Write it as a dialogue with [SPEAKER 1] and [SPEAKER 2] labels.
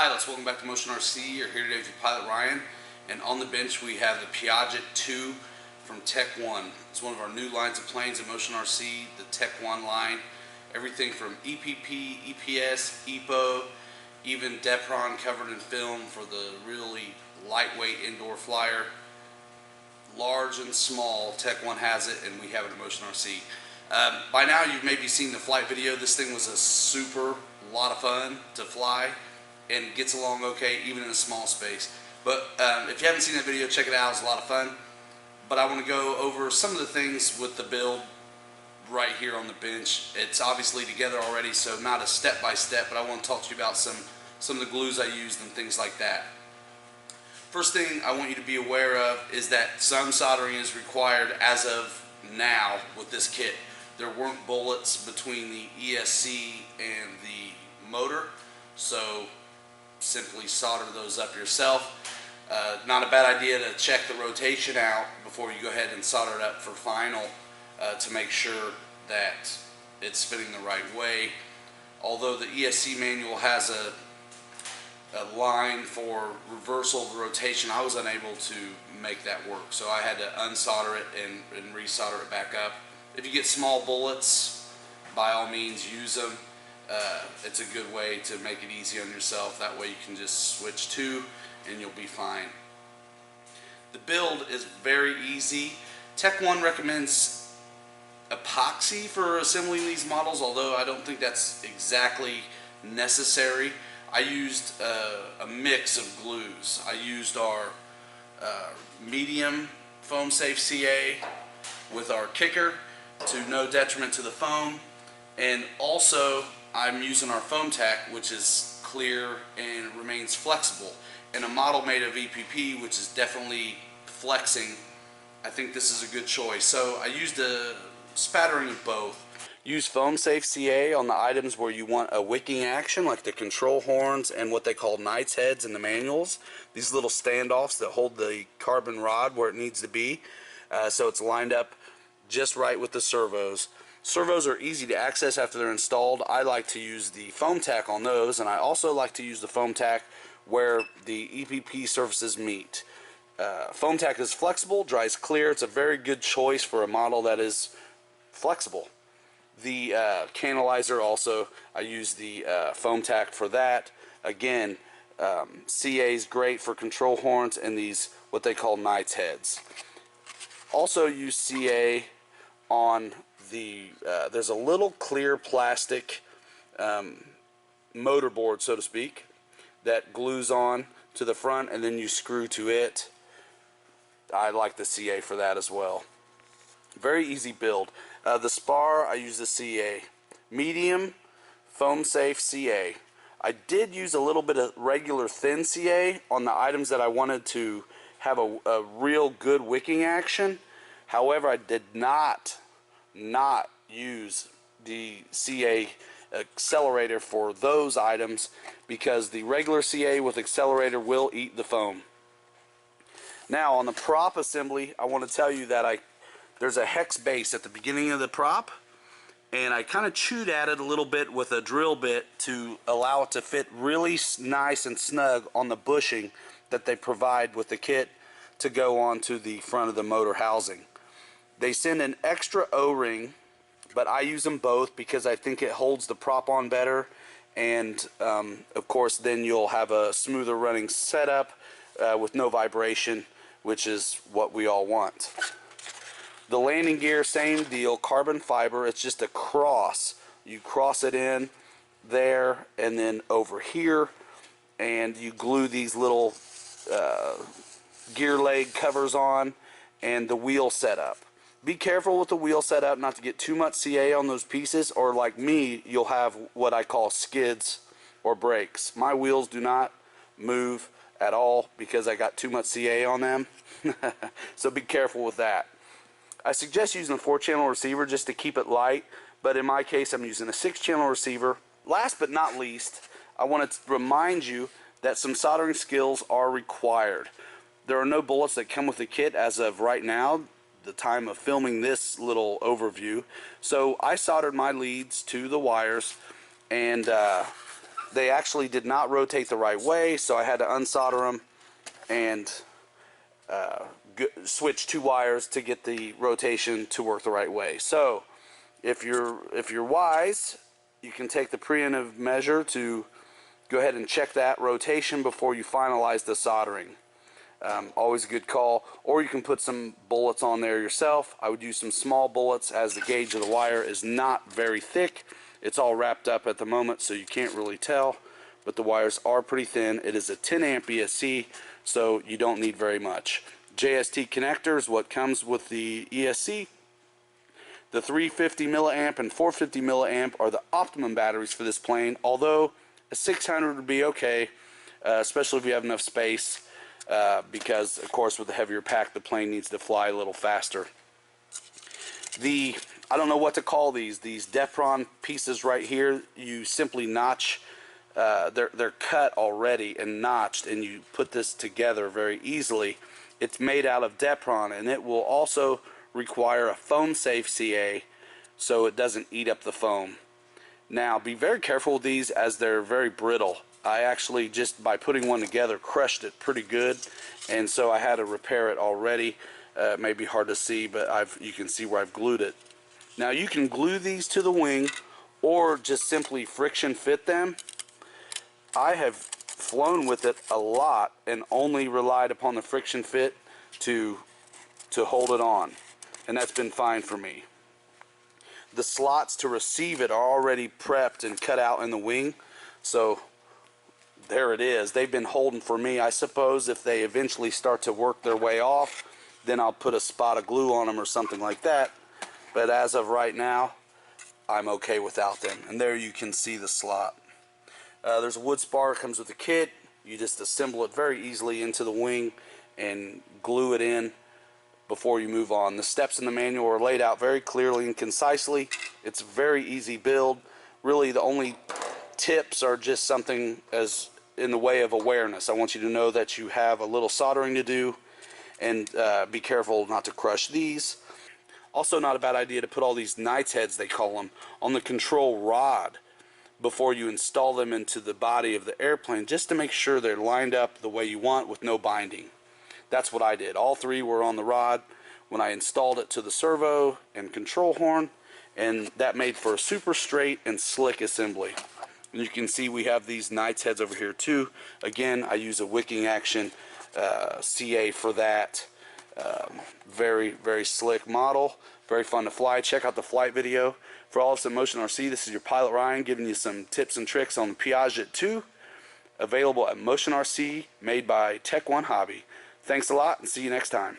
[SPEAKER 1] Pilots, welcome back to Motion RC. You're here today with your pilot Ryan, and on the bench we have the Piaget 2 from TechOne. It's one of our new lines of planes in Motion RC, the TechOne line. Everything from EPP, EPS, EPO, even Depron covered in film for the really lightweight indoor flyer. Large and small, TechOne has it, and we have it in Motion RC. By now you've maybe seen the flight video. This thing was a super lot of fun to fly and gets along okay even in a small space. But if you haven't seen that video, check it out. It was a lot of fun. But I want to go over some of the things with the build right here on the bench. It's obviously together already, so not a step-by-step, but I want to talk to you about some of the glues I used and things like that. First thing I want you to be aware of is that some soldering is required as of now with this kit. There weren't bullets between the ESC and the motor, so simply solder those up yourself. Not a bad idea to check the rotation out before you go ahead and solder it up for final to make sure that it's spinning the right way. Although the ESC manual has a line for reversal of the rotation, I was unable to make that work, so I had to unsolder it and resolder it back up. If you get small bullets, by all means use them. It's a good way to make it easy on yourself. That way you can just switch to and you'll be fine. The build is very easy. TechOne recommends epoxy for assembling these models, although I don't think that's exactly necessary. I used a mix of glues. I used our medium foam safe CA with our kicker to no detriment to the foam, and also I'm using our foam tack, which is clear and remains flexible. And a model made of EPP, which is definitely flexing, I think this is a good choice. So I used a spattering of both. Use foam safe CA on the items where you want a wicking action, like the control horns and what they call knight's heads in the manuals. These little standoffs that hold the carbon rod where it needs to be, so it's lined up just right with the servos. Servos are easy to access after they're installed. I like to use the foam tack on those, and I also like to use the foam tack where the EPP surfaces meet. Foam tack is flexible, dries clear. It's a very good choice for a model that is flexible. The canalizer also, I use the foam tack for that. Again, CA is great for control horns and these what they call knight's heads. Also use CA on the, there's a little clear plastic motor board, so to speak, that glues on to the front and then you screw to it. I like the CA for that as well. Very easy build. The spar, I use the CA. Medium, foam safe CA. I did use a little bit of regular thin CA on the items that I wanted to have a real good wicking action. However, I did not use the CA accelerator for those items because the regular CA with accelerator will eat the foam. Now on the prop assembly, I want to tell you that there's a hex base at the beginning of the prop, and I kind of chewed at it a little bit with a drill bit to allow it to fit really nice and snug on the bushing that they provide with the kit to go onto the front of the motor housing. They send an extra O-ring, but I use them both because I think it holds the prop on better, and of course then you'll have a smoother running setup with no vibration, which is what we all want. The landing gear, same deal, carbon fiber. It's just a cross. You cross it in there and then over here, and you glue these little gear leg covers on and the wheel setup. Be careful with the wheel setup not to get too much CA on those pieces, or like me, you'll have what I call skids or brakes. My wheels do not move at all because I got too much CA on them. So be careful with that. I suggest using a 4-channel receiver just to keep it light, but in my case I'm using a 6-channel receiver. Last but not least, I want to remind you that some soldering skills are required. There are no bullets that come with the kit as of right now, the time of filming this little overview. So I soldered my leads to the wires, and they actually did not rotate the right way, so I had to unsolder them and switch 2 wires to get the rotation to work the right way. So if you're wise, you can take the preemptive measure to go ahead and check that rotation before you finalize the soldering. Always a good call. Or you can put some bullets on there yourself. I would use some small bullets, as the gauge of the wire is not very thick. It's all wrapped up at the moment, so you can't really tell, but the wires are pretty thin. It is a 10 amp ESC, so you don't need very much. JST connector is what comes with the ESC. The 350 milliamp and 450 milliamp are the optimum batteries for this plane, although a 600 would be okay, especially if you have enough space, because of course with the heavier pack the plane needs to fly a little faster. I don't know what to call these Depron pieces right here, you simply notch, they're cut already and notched, and you put this together very easily. It's made out of Depron, and it will also require a foam safe CA so it doesn't eat up the foam. Now be very careful with these, as they're very brittle. I actually, just by putting one together, crushed it pretty good, and so I had to repair it already. It may be hard to see, but you can see where I've glued it. Now you can glue these to the wing or just simply friction fit them. I have flown with it a lot and only relied upon the friction fit to hold it on, and that's been fine for me. The slots to receive it are already prepped and cut out in the wing, so there it is. They've been holding for me. I suppose if they eventually start to work their way off, then I'll put a spot of glue on them or something like that, but as of right now I'm okay without them. And there you can see the slot. There's a wood spar, comes with the kit. You just assemble it very easily into the wing and glue it in before you move on. The steps in the manual are laid out very clearly and concisely. It's a very easy build. Really the only tips are just something as in the way of awareness. I want you to know that you have a little soldering to do, and be careful not to crush these. Also not a bad idea to put all these knight's heads, they call them, on the control rod before you install them into the body of the airplane, just to make sure they're lined up the way you want with no binding. That's what I did. All 3 were on the rod when I installed it to the servo and control horn, and that made for a super straight and slick assembly. And you can see we have these knight's heads over here too. Again, I use a wicking action CA for that. Very, very slick model. Very fun to fly. Check out the flight video. For all of us at Motion RC, this is your pilot Ryan giving you some tips and tricks on the Piaget 2. Available at Motion RC, made by TechOne Hobby. Thanks a lot, and see you next time.